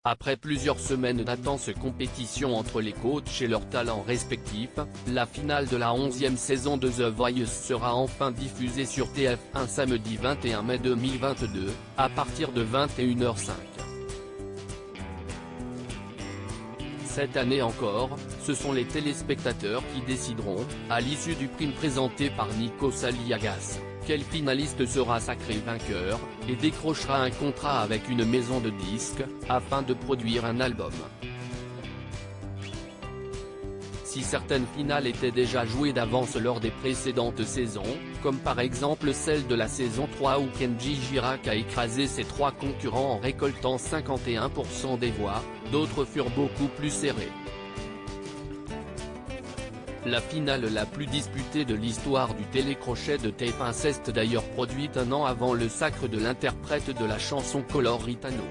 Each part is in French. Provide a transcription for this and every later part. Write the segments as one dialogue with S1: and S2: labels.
S1: Après plusieurs semaines d'intense compétition entre les coachs et leurs talents respectifs, la finale de la 11e saison de The Voice sera enfin diffusée sur TF1 samedi 21 mai 2022, à partir de 21h05. Cette année encore, ce sont les téléspectateurs qui décideront, à l'issue du prime présenté par Nikos Aliagas, quel finaliste sera sacré vainqueur, et décrochera un contrat avec une maison de disques, afin de produire un album. Si certaines finales étaient déjà jouées d'avance lors des précédentes saisons, comme par exemple celle de la saison 3 où Kenji Girac a écrasé ses 3 concurrents en récoltant 51% des voix, d'autres furent beaucoup plus serrées. La finale la plus disputée de l'histoire du télécrochet de TF1 s'est d'ailleurs produite un an avant le sacre de l'interprète de la chanson Color Ritano.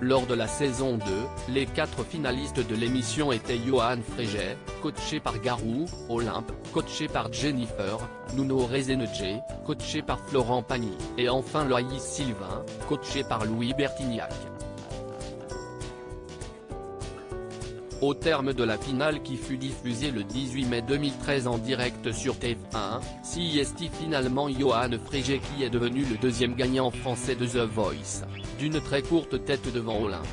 S1: Lors de la saison 2, les 4 finalistes de l'émission étaient Johan Fréget, coaché par Garou, Olympe, coaché par Jennifer, Nuno Rezenege, coaché par Florent Pagny, et enfin Loïs Sylvain, coaché par Louis Bertignac. Au terme de la finale qui fut diffusée le 18 mai 2013 en direct sur TF1, c'est finalement Johan Fréget qui est devenu le deuxième gagnant français de The Voice, d'une très courte tête devant Olympe.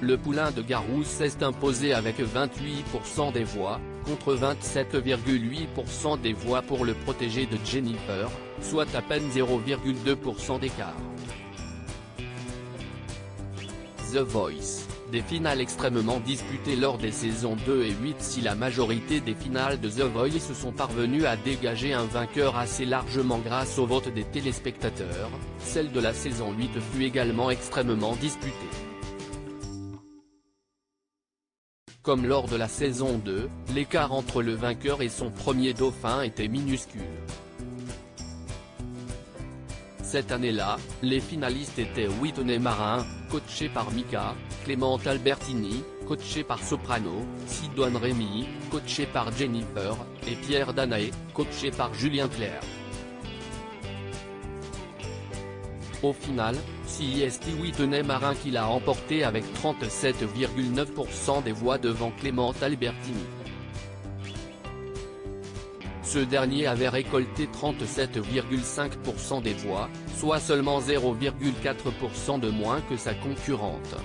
S1: Le poulain de Garou s'est imposé avec 28% des voix, contre 27,8% des voix pour le protégé de Jennifer, soit à peine 0,2% d'écart. The Voice, des finales extrêmement disputées lors des saisons 2 et 8. Si la majorité des finales de The Voice sont parvenues à dégager un vainqueur assez largement grâce au vote des téléspectateurs, celle de la saison 8 fut également extrêmement disputée. Comme lors de la saison 2, l'écart entre le vainqueur et son premier dauphin était minuscule. Cette année-là, les finalistes étaient Whitney Marin, coaché par Mika, Clément Albertini, coaché par Soprano, Sidoine Rémy, coaché par Jennifer, et Pierre Danaé, coaché par Julien Clerc. Au final, c'est Whitney Marin qui l'a emporté avec 37,9% des voix devant Clément Albertini. Ce dernier avait récolté 37,5% des voix, soit seulement 0,4% de moins que sa concurrente.